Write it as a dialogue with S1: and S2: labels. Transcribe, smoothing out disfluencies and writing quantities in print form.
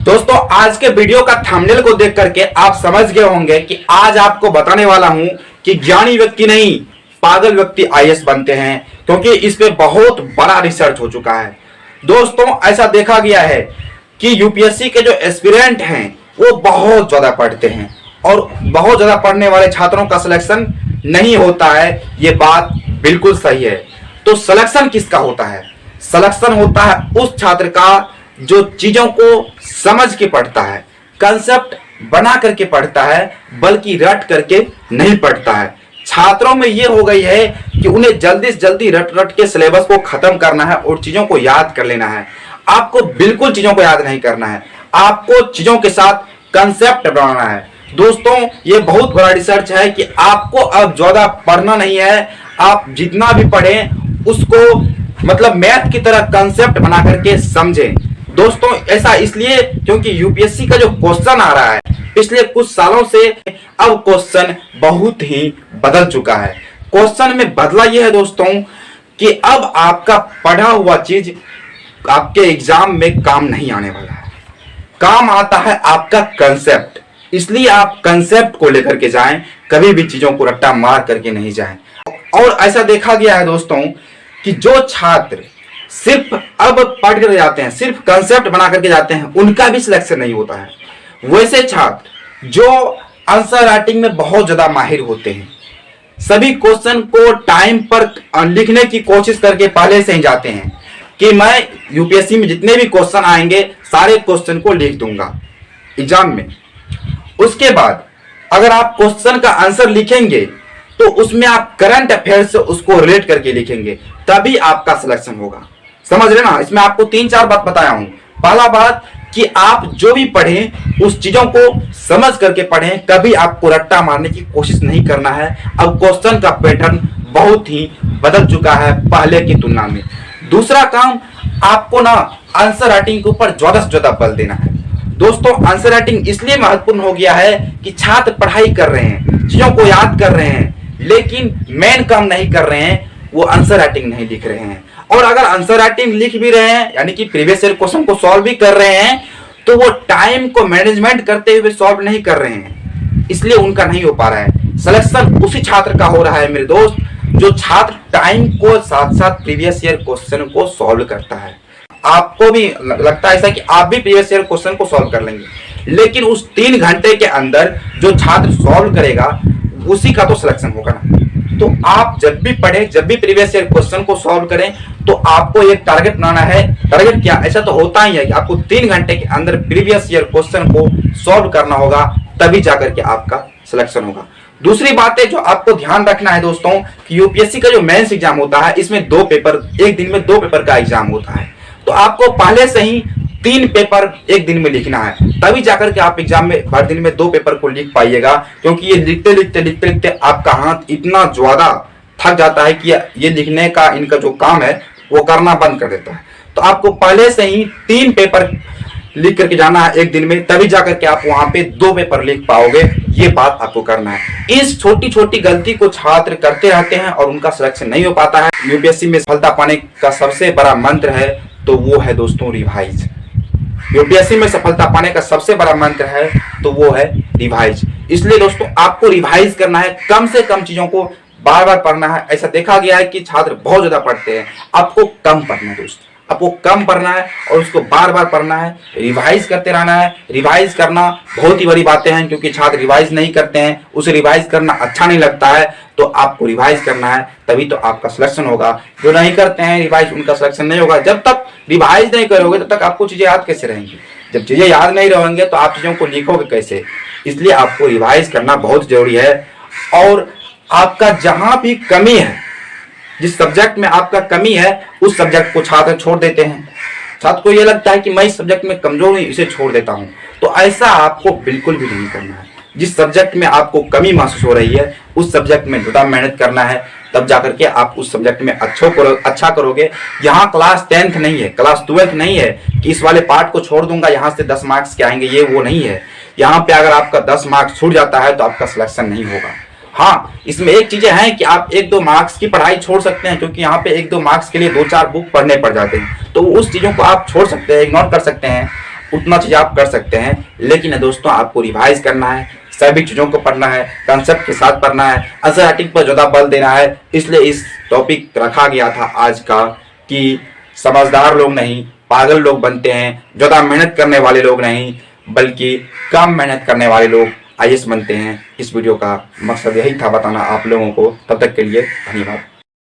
S1: दोस्तों आज के वीडियो का थंबनेल को देख करके आप समझ गए होंगे कि आज आपको बताने वाला हूं कि ज्ञानी व्यक्ति नहीं पागल व्यक्ति आईएएस बनते हैं, क्योंकि इस पे बहुत बड़ा रिसर्च हो चुका है। दोस्तों ऐसा देखा गया है कि यूपीएससी के जो एस्पिरेंट हैं वो बहुत ज्यादा पढ़ते हैं और बहुत ज्यादा पढ़ने वाले छात्रों का सिलेक्शन नहीं होता है। ये बात बिल्कुल सही है। तो सिलेक्शन किसका होता है? सिलेक्शन होता है उस छात्र का जो चीजों को समझ के पढ़ता है, कंसेप्ट बना करके पढ़ता है, बल्कि रट करके नहीं पढ़ता है। छात्रों में ये हो गई है कि उन्हें जल्दी से जल्दी रट रट के सिलेबस को खत्म करना है और चीजों को याद कर लेना है। आपको बिल्कुल चीजों को याद नहीं करना है, आपको चीजों के साथ कंसेप्ट बनाना है। दोस्तों ये बहुत बड़ा रिसर्च है कि आपको अब ज्यादा पढ़ना नहीं है, आप जितना भी पढ़ें उसको मतलब मैथ की तरह कंसेप्ट बना करके समझें। दोस्तों ऐसा इसलिए क्योंकि यूपीएससी का जो क्वेश्चन आ रहा है पिछले कुछ सालों से अब क्वेश्चन बहुत ही बदल चुका है। क्वेश्चन में बदला यह है दोस्तों कि अब आपका पढ़ा हुआ चीज आपके एग्जाम में काम नहीं आने वाला है, काम आता है आपका कंसेप्ट। इसलिए आप कंसेप्ट को लेकर के जाएं, कभी भी चीजों को रट्टा मार करके नहीं जाएं। और ऐसा देखा गया है दोस्तों कि जो छात्र सिर्फ अब पढ़ कर जाते हैं, सिर्फ कंसेप्ट बना करके जाते हैं, उनका भी सिलेक्शन नहीं होता है। वैसे छात्र जो आंसर राइटिंग में बहुत ज्यादा माहिर होते हैं, सभी क्वेश्चन को टाइम पर लिखने की कोशिश करके पहले से ही जाते हैं कि मैं यूपीएससी में जितने भी क्वेश्चन आएंगे सारे क्वेश्चन को लिख दूंगा एग्जाम में। उसके बाद अगर आप क्वेश्चन का आंसर लिखेंगे तो उसमें आप करंट अफेयर से उसको रिलेट करके लिखेंगे, तभी आपका सिलेक्शन होगा। समझ रहे ना? इसमें आपको 3-4 बात बताया हूं। पहला बात कि आप जो भी पढ़ें उस चीजों को समझ करके पढ़ें, कभी आपको रट्टा मारने की कोशिश नहीं करना है। अब क्वेश्चन का पैटर्न बहुत ही बदल चुका है पहले की तुलना में। दूसरा काम, आपको ना आंसर राइटिंग के ऊपर ज्यादा से ज्यादा बल देना है। दोस्तों आंसर राइटिंग इसलिए महत्वपूर्ण हो गया है कि छात्र पढ़ाई कर रहे हैं, चीजों को याद कर रहे हैं, लेकिन मेन काम नहीं कर रहे हैं, वो आंसर राइटिंग नहीं लिख रहे हैं। और अगर आंसर राइटिंग लिख भी रहे हैं यानी कि प्रीवियस ईयर क्वेश्चन को सॉल्व भी कर रहे हैं, तो वो टाइम को मैनेजमेंट करते हुए सॉल्व नहीं कर रहे हैं, इसलिए उनका नहीं हो पा रहा है। सिलेक्शन उसी छात्र का हो रहा है मेरे दोस्त, जो छात्र टाइम को साथ साथ प्रीवियस ईयर क्वेश्चन को सॉल्व करता है। आपको भी लगता है ऐसा कि आप भी प्रीवियस ईयर क्वेश्चन को सॉल्व कर लेंगे, लेकिन उस 3 घंटे के अंदर जो छात्र सॉल्व करेगा उसी का तो सिलेक्शन होगा ना। तो आप जब भी पढ़ें, जब भी प्रीवियस ईयर क्वेश्चन को सॉल्व करें, तो आपको एक टारगेट बनाना है। टारगेट क्या? ऐसा तो होता ही है कि आपको 3 घंटे के अंदर प्रीवियस ईयर क्वेश्चन को सॉल्व करना होगा, तभी जाकर के आपका सिलेक्शन होगा। दूसरी बात है जो आपको ध्यान रखना है दोस्तों कि यूपीएससी का जो मेंस एग्जाम होता है, इसमें 2 पेपर, एक दिन में 2 पेपर का एग्जाम होता है। तो आपको पहले से ही 3 पेपर एक दिन में लिखना है, तभी जाकर के आप एग्जाम में हर दिन में 2 पेपर को लिख पाइएगा। क्योंकि ये लिखते लिखते आपका हाथ इतना ज्यादा थक जाता है कि ये लिखने का इनका जो काम है वो करना बंद कर देता है। तो आपको पहले से ही 3 पेपर लिख करके जाना है एक दिन में, तभी जाकर के आप वहां पे 2 पेपर लिख पाओगे। ये बात आपको करना है। इस छोटी छोटी गलती को छात्र करते रहते हैं और उनका सिलेक्शन नहीं हो पाता है। यूपीएससी में सफलता पाने का सबसे बड़ा मंत्र है तो वो है दोस्तों रिवाइज। यूपीएससी में सफलता पाने का सबसे बड़ा मंत्र है तो वो है रिवाइज। इसलिए दोस्तों आपको रिवाइज करना है, कम से कम चीजों को बार बार पढ़ना है। ऐसा देखा गया है कि छात्र बहुत ज्यादा पढ़ते हैं, आपको कम पढ़ना है दोस्त, आपको कम पढ़ना है और उसको बार बार पढ़ना है, रिवाइज करते रहना है। रिवाइज करना बहुत ही बड़ी बातें हैं, क्योंकि छात्र रिवाइज नहीं करते हैं, उसे रिवाइज करना अच्छा नहीं लगता है। तो आपको रिवाइज करना है, तभी तो आपका सिलेक्शन होगा। जो नहीं करते हैं रिवाइज, उनका सिलेक्शन नहीं होगा। जब तक रिवाइज नहीं करोगे तब तक आपको चीजें याद कैसे रहेंगी? जब चीजें याद नहीं रहेंगे तो आप चीजों को लिखोगे कैसे? इसलिए आपको रिवाइज करना बहुत जरूरी है। और आपका जहां भी कमी है, जिस सब्जेक्ट में आपका कमी है, उस सब्जेक्ट को छात्र छोड़ देते हैं। छात्र को यह लगता है कि मैं इस सब्जेक्ट में कमजोर हूं, इसे छोड़ देता हूं। तो ऐसा आपको बिल्कुल भी नहीं करना है। जिस सब्जेक्ट में आपको कमी महसूस हो रही है, उस सब्जेक्ट में ज्यादा मेहनत करना है, तब जाकर के आप उस सब्जेक्ट में अच्छा करोगे। यहाँ क्लास 10th नहीं है, क्लास 12th नहीं है कि इस वाले पार्ट को छोड़ दूंगा, यहाँ से 10 मार्क्स के आएंगे, ये वो नहीं है। यहाँ पे अगर आपका 10 मार्क्स छूट जाता है तो आपका सिलेक्शन नहीं होगा। हाँ, इसमें एक चीजें हैं कि आप 1-2 मार्क्स की पढ़ाई छोड़ सकते हैं, क्योंकि यहाँ पे 1-2 मार्क्स के लिए 2-4 बुक पढ़ने पड़ जाते हैं, तो उस चीजों को आप छोड़ सकते हैं, इग्नोर कर सकते हैं। उतना चीज आप कर सकते हैं। लेकिन दोस्तों आपको रिवाइज करना है, सभी चीजों को पढ़ना है, कंसेप्ट के साथ पढ़ना है, आंसर राइटिंग पर ज्यादा बल देना है। इसलिए इस टॉपिक रखा गया था आज का कि समझदार लोग नहीं पागल लोग बनते हैं, ज्यादा मेहनत करने वाले लोग नहीं बल्कि कम मेहनत करने वाले लोग आईएएस बनते हैं। इस वीडियो का मकसद यही था बताना आप लोगों को। तब तक के लिए धन्यवाद।